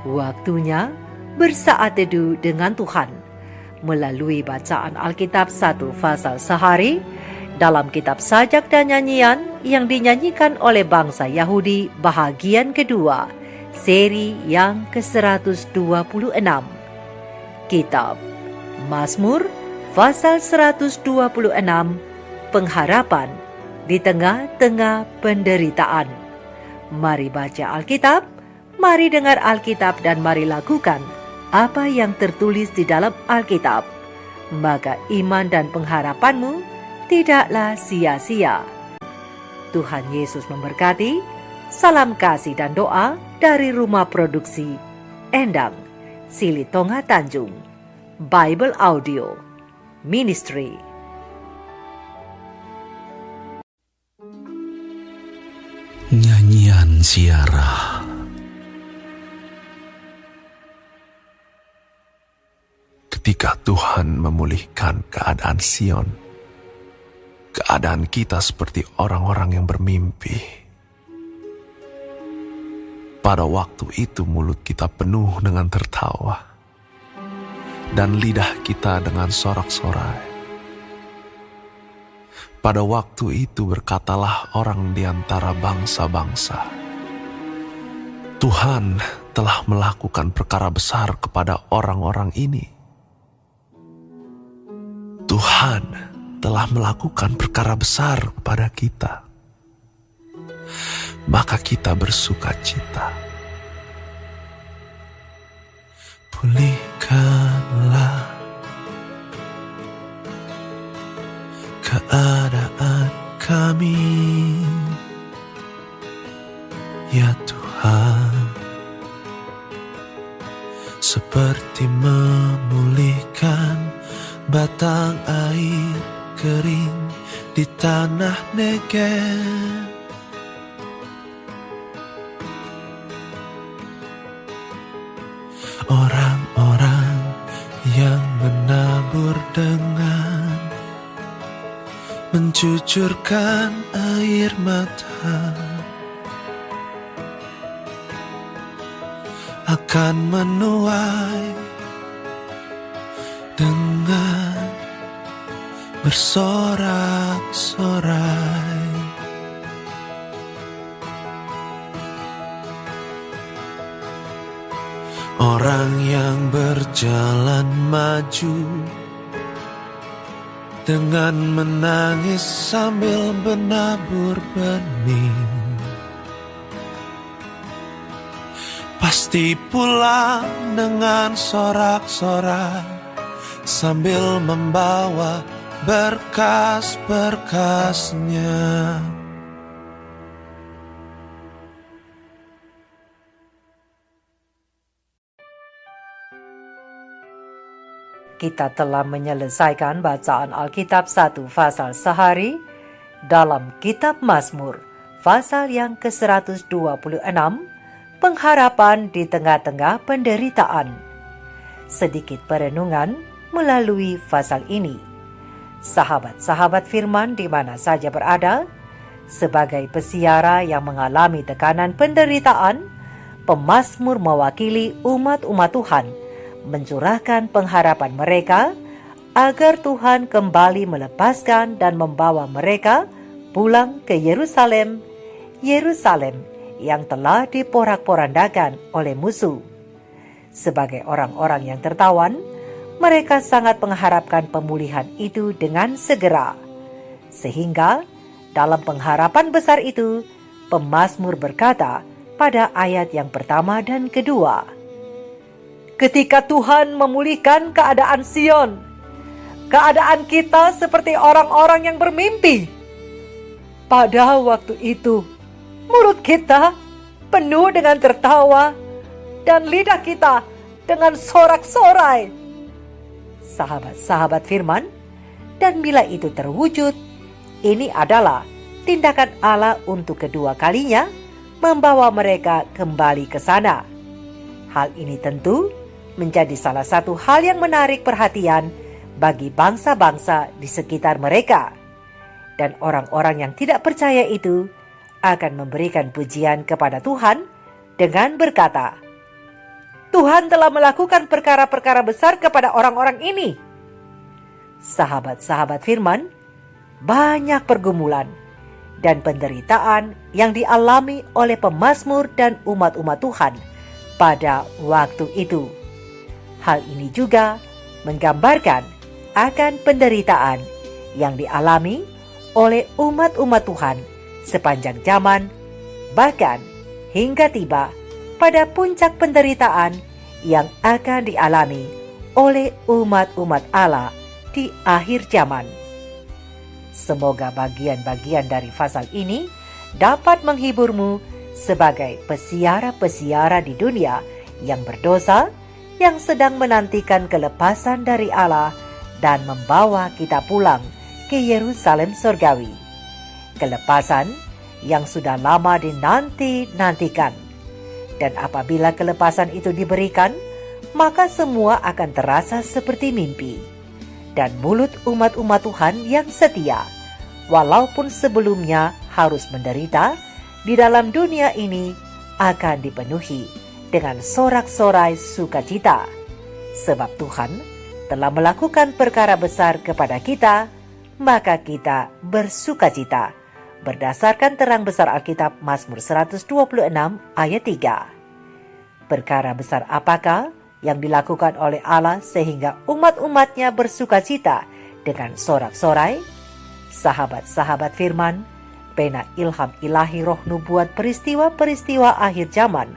Waktunya bersaat teduh dengan Tuhan melalui bacaan Alkitab 1 pasal sehari dalam kitab sajak dan nyanyian yang dinyanyikan oleh bangsa Yahudi bahagian kedua, seri yang ke-126. Kitab Mazmur pasal 126, pengharapan di tengah-tengah penderitaan. Mari baca Alkitab, mari dengar Alkitab, dan mari lakukan apa yang tertulis di dalam Alkitab. Maka iman dan pengharapanmu tidaklah sia-sia. Tuhan Yesus memberkati. Salam kasih dan doa dari Rumah Produksi Endang, Silitonga Tanjung, Bible Audio Ministry. Nyanyian Ziarah. Ketika Tuhan memulihkan keadaan Sion, keadaan kita seperti orang-orang yang bermimpi. Pada waktu itu mulut kita penuh dengan tertawa, dan lidah kita dengan sorak-sorai. Pada waktu itu berkatalah orang di antara bangsa-bangsa, Tuhan telah melakukan perkara besar kepada orang-orang ini. Tuhan telah melakukan perkara besar kepada kita. Maka kita bersukacita. Pulihkanlah keadaan kami, ya Tuhan, seperti memulihkan batang air kering di tanah Negev. Orang-orang yang menabur dengan mencucurkan air mata akan menuai dengan bersorak-sorai. Orang yang berjalan maju dengan menangis sambil menabur benih, pasti pulang dengan sorak-sorai sambil membawa berkas-berkasnya. Kita telah menyelesaikan bacaan Alkitab 1 pasal sehari dalam kitab Mazmur pasal yang ke-126, pengharapan di tengah-tengah penderitaan. Sedikit perenungan melalui pasal ini. Sahabat-sahabat firman di mana saja berada, sebagai pesiara yang mengalami tekanan penderitaan, pemazmur mewakili umat-umat Tuhan mencurahkan pengharapan mereka agar Tuhan kembali melepaskan dan membawa mereka pulang ke Yerusalem, Yerusalem yang telah diporak-porandakan oleh musuh. Sebagai orang-orang yang tertawan, mereka sangat mengharapkan pemulihan itu dengan segera. Sehingga dalam pengharapan besar itu, pemazmur berkata pada ayat yang pertama dan kedua, ketika Tuhan memulihkan keadaan Sion, keadaan kita seperti orang-orang yang bermimpi. Pada waktu itu, mulut kita penuh dengan tertawa dan lidah kita dengan sorak-sorai. Sahabat-sahabat firman, dan bila itu terwujud, ini adalah tindakan Allah untuk kedua kalinya membawa mereka kembali ke sana. Hal ini tentu menjadi salah satu hal yang menarik perhatian bagi bangsa-bangsa di sekitar mereka. Dan orang-orang yang tidak percaya itu akan memberikan pujian kepada Tuhan dengan berkata, Tuhan telah melakukan perkara-perkara besar kepada orang-orang ini. Sahabat-sahabat firman, banyak pergumulan dan penderitaan yang dialami oleh pemazmur dan umat-umat Tuhan pada waktu itu. Hal ini juga menggambarkan akan penderitaan yang dialami oleh umat-umat Tuhan sepanjang zaman, bahkan hingga tiba pada puncak penderitaan yang akan dialami oleh umat-umat Allah di akhir zaman. Semoga bagian-bagian dari pasal ini dapat menghiburmu sebagai pesiara-pesiara di dunia yang berdosa, yang sedang menantikan kelepasan dari Allah dan membawa kita pulang ke Yerusalem surgawi. Kelepasan yang sudah lama dinanti-nantikan. Dan apabila kelepasan itu diberikan, maka semua akan terasa seperti mimpi. Dan mulut umat-umat Tuhan yang setia, walaupun sebelumnya harus menderita, di dalam dunia ini akan dipenuhi dengan sorak-sorai sukacita. Sebab Tuhan telah melakukan perkara besar kepada kita, maka kita bersukacita. Berdasarkan terang besar Alkitab Mazmur 126 ayat 3. Perkara besar apakah yang dilakukan oleh Allah sehingga umat-umatnya bersukacita dengan sorak-sorai? Sahabat-sahabat firman, pena ilham ilahi roh nubuat peristiwa-peristiwa akhir zaman,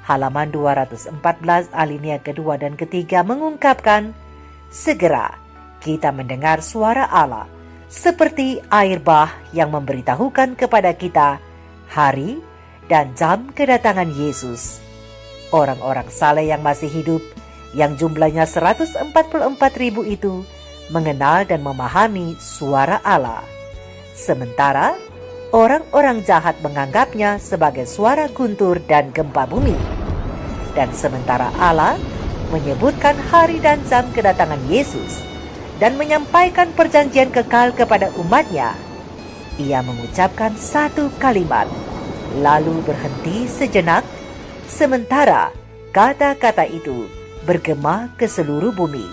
halaman 214 alinea kedua dan ketiga mengungkapkan, segera kita mendengar suara Allah seperti air bah yang memberitahukan kepada kita hari dan jam kedatangan Yesus. Orang-orang saleh yang masih hidup, yang jumlahnya 144.000 itu, mengenal dan memahami suara Allah. Sementara orang-orang jahat menganggapnya sebagai suara guntur dan gempa bumi. Dan sementara Allah menyebutkan hari dan jam kedatangan Yesus dan menyampaikan perjanjian kekal kepada umatnya, ia mengucapkan satu kalimat, lalu berhenti sejenak, sementara kata-kata itu bergema ke seluruh bumi.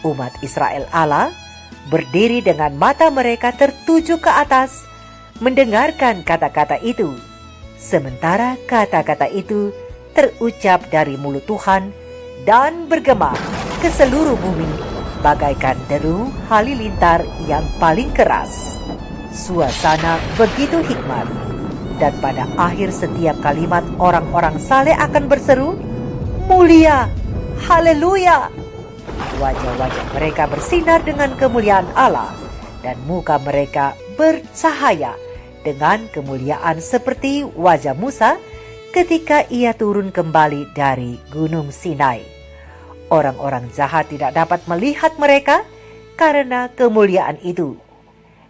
Umat Israel Allah berdiri dengan mata mereka tertuju ke atas, mendengarkan kata-kata itu, sementara kata-kata itu terucap dari mulut Tuhan dan bergema ke seluruh bumi bagaikan deru halilintar yang paling keras. Suasana begitu hikmat, dan pada akhir setiap kalimat orang-orang saleh akan berseru, mulia, haleluya. Wajah-wajah mereka bersinar dengan kemuliaan Allah, dan muka mereka bercahaya dengan kemuliaan seperti wajah Musa ketika ia turun kembali dari Gunung Sinai. Orang-orang jahat tidak dapat melihat mereka karena kemuliaan itu.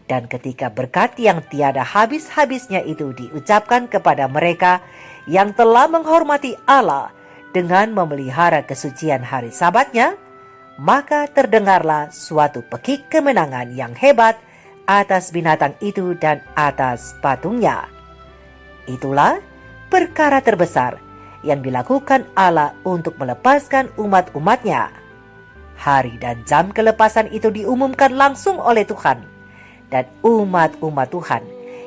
Dan ketika berkat yang tiada habis-habisnya itu diucapkan kepada mereka yang telah menghormati Allah dengan memelihara kesucian hari Sabatnya, maka terdengarlah suatu pekik kemenangan yang hebat atas binatang itu dan atas patungnya. Itulah perkara terbesar yang dilakukan Allah untuk melepaskan umat-umatnya. Hari dan jam kelepasan itu diumumkan langsung oleh Tuhan, dan umat-umat Tuhan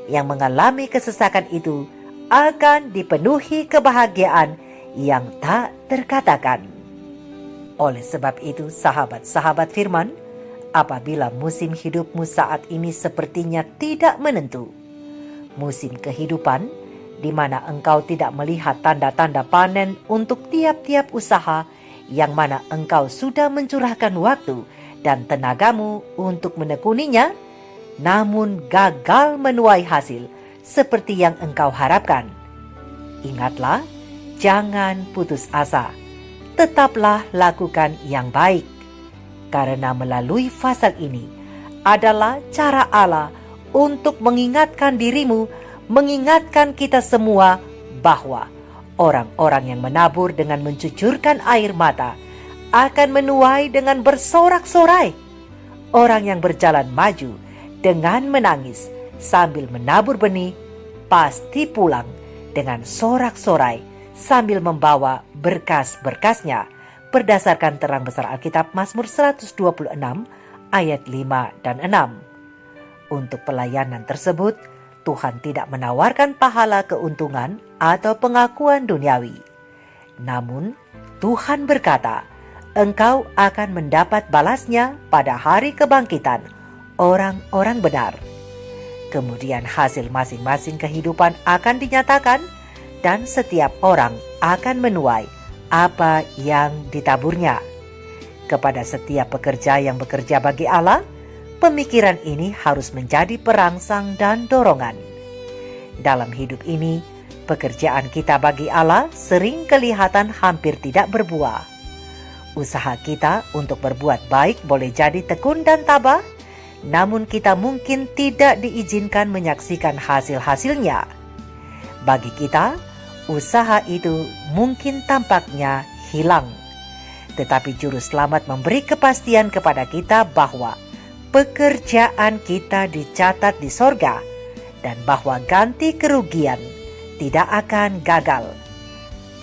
yang mengalami kesesakan itu akan dipenuhi kebahagiaan yang tak terkatakan. Oleh sebab itu, sahabat-sahabat firman, apabila musim hidupmu saat ini sepertinya tidak menentu, musim kehidupan di mana engkau tidak melihat tanda-tanda panen untuk tiap-tiap usaha, yang mana engkau sudah mencurahkan waktu dan tenagamu untuk menekuninya, namun gagal menuai hasil seperti yang engkau harapkan. Ingatlah, jangan putus asa. Tetaplah lakukan yang baik. Karena melalui pasal ini adalah cara Allah untuk mengingatkan dirimu, mengingatkan kita semua bahwa orang-orang yang menabur dengan mencucurkan air mata akan menuai dengan bersorak-sorai. Orang yang berjalan maju dengan menangis sambil menabur benih pasti pulang dengan sorak-sorai sambil membawa berkas-berkasnya berdasarkan terang besar Alkitab Mazmur 126 ayat 5 dan 6. Untuk pelayanan tersebut, Tuhan tidak menawarkan pahala keuntungan atau pengakuan duniawi. Namun, Tuhan berkata, engkau akan mendapat balasnya pada hari kebangkitan orang-orang benar. Kemudian hasil masing-masing kehidupan akan dinyatakan dan setiap orang akan menuai apa yang ditaburnya. Kepada setiap pekerja yang bekerja bagi Allah, pemikiran ini harus menjadi perangsang dan dorongan. Dalam hidup ini, pekerjaan kita bagi Allah sering kelihatan hampir tidak berbuah. Usaha kita untuk berbuat baik boleh jadi tekun dan tabah, namun kita mungkin tidak diizinkan menyaksikan hasil-hasilnya. Bagi kita, usaha itu mungkin tampaknya hilang. Tetapi Juru Selamat memberi kepastian kepada kita bahwa pekerjaan kita dicatat di sorga dan bahwa ganti kerugian tidak akan gagal.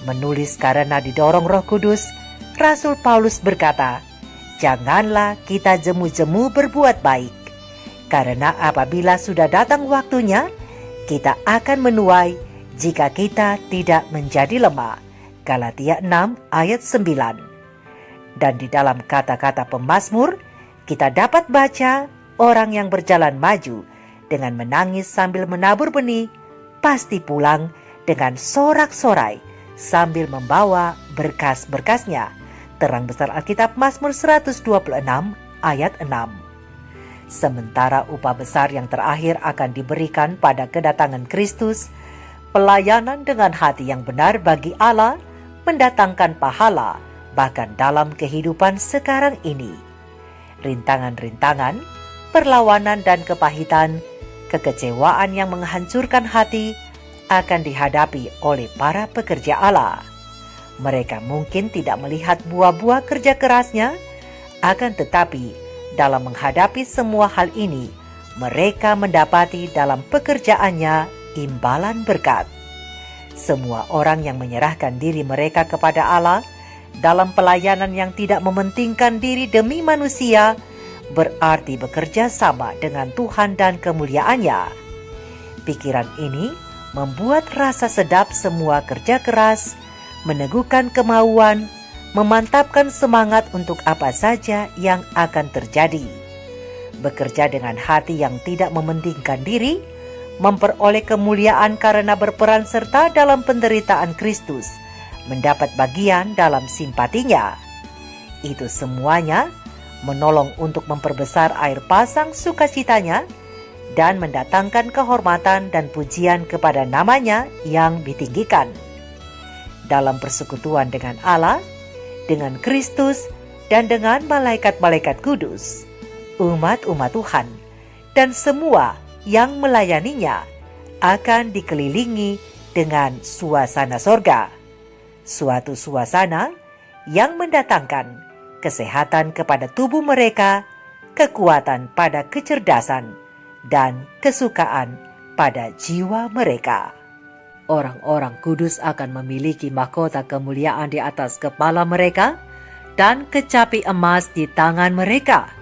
Menulis karena didorong Roh Kudus, Rasul Paulus berkata, janganlah kita jemu-jemu berbuat baik, karena apabila sudah datang waktunya, kita akan menuai jika kita tidak menjadi lemah. Galatia 6 ayat 9. Dan di dalam kata-kata pemazmur, kita dapat baca orang yang berjalan maju dengan menangis sambil menabur benih, pasti pulang dengan sorak-sorai sambil membawa berkas-berkasnya. Terang besar Alkitab Mazmur 126 ayat 6. Sementara upah besar yang terakhir akan diberikan pada kedatangan Kristus, pelayanan dengan hati yang benar bagi Allah mendatangkan pahala bahkan dalam kehidupan sekarang ini. Rintangan-rintangan, perlawanan dan kepahitan, kekecewaan yang menghancurkan hati akan dihadapi oleh para pekerja Allah. Mereka mungkin tidak melihat buah-buah kerja kerasnya, akan tetapi dalam menghadapi semua hal ini, mereka mendapati dalam pekerjaannya imbalan berkat. Semua orang yang menyerahkan diri mereka kepada Allah dalam pelayanan yang tidak mementingkan diri demi manusia, berarti bekerja sama dengan Tuhan dan kemuliaannya. Pikiran ini membuat rasa sedap semua kerja keras, meneguhkan kemauan, memantapkan semangat untuk apa saja yang akan terjadi. Bekerja dengan hati yang tidak mementingkan diri, memperoleh kemuliaan karena berperan serta dalam penderitaan Kristus, mendapat bagian dalam simpatinya. Itu semuanya menolong untuk memperbesar air pasang sukacitanya dan mendatangkan kehormatan dan pujian kepada namanya yang ditinggikan. Dalam persekutuan dengan Allah, dengan Kristus, dan dengan malaikat-malaikat kudus, umat-umat Tuhan, dan semua yang melayaninya akan dikelilingi dengan suasana sorga. Suatu suasana yang mendatangkan kesehatan kepada tubuh mereka, kekuatan pada kecerdasan, dan kesukaan pada jiwa mereka. Orang-orang kudus akan memiliki mahkota kemuliaan di atas kepala mereka dan kecapi emas di tangan mereka.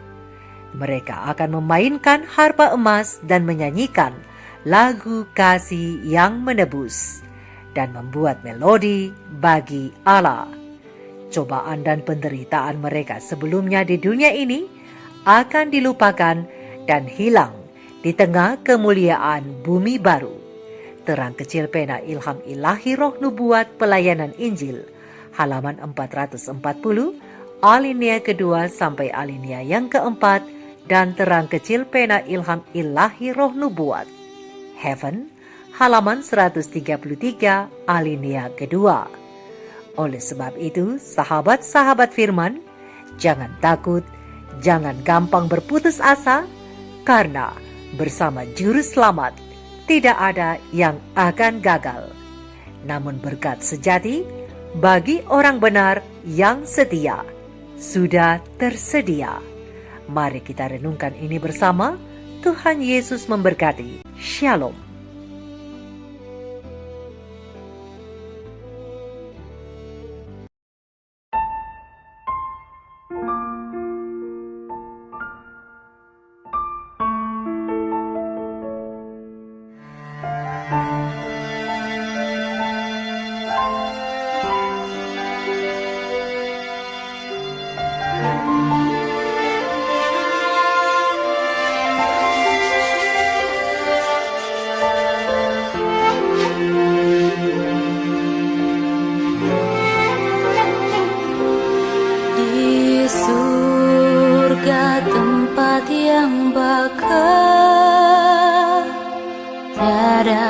Mereka akan memainkan harpa emas dan menyanyikan lagu kasih yang menebus dan membuat melodi bagi Allah. Cobaan dan penderitaan mereka sebelumnya di dunia ini akan dilupakan dan hilang di tengah kemuliaan bumi baru. Terang kecil pena ilham ilahi roh nubuat pelayanan Injil, halaman 440, alinea kedua sampai alinea yang keempat, dan terang kecil pena ilham ilahi roh nubuat, Heaven, halaman 133, alinea kedua. Oleh sebab itu, sahabat-sahabat firman, jangan takut, jangan gampang berputus asa, karena bersama Juru Selamat tidak ada yang akan gagal. Namun berkat sejati bagi orang benar yang setia sudah tersedia. Mari kita renungkan ini bersama. Tuhan Yesus memberkati. Shalom.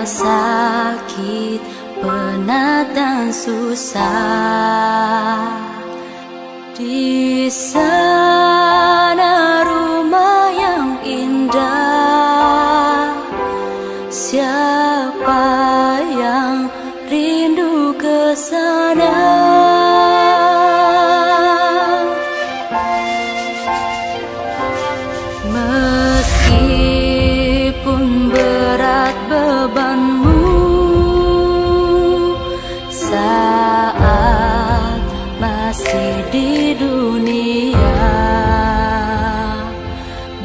sakit, penat dan susah. Di sana rumah yang indah, siapa yang rindu ke sana? Meskipun berat bebanmu saat masih di dunia,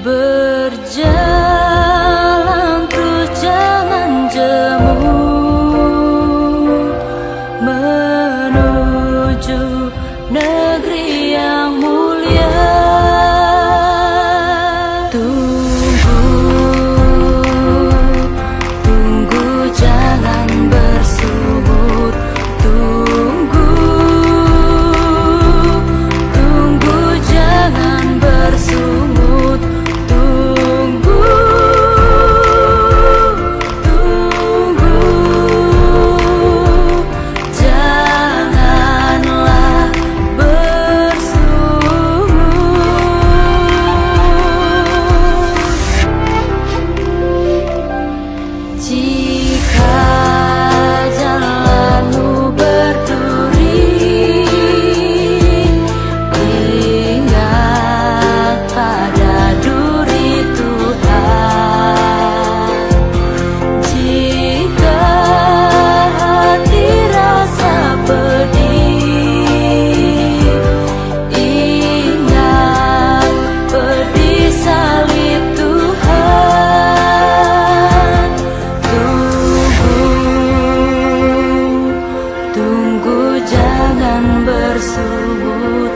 berjalan terus jangan jemu menuju negeri yang mulia. Tunggu, jangan bersungut. Tunggu, jangan bersungut. Tunggu, janganlah bersungut. Jika jalanmu berduri, ingat pada duri Tuhan. Jika hati rasa pedih, ingat pedih salib Tuhan. Tunggu, jangan bersungut.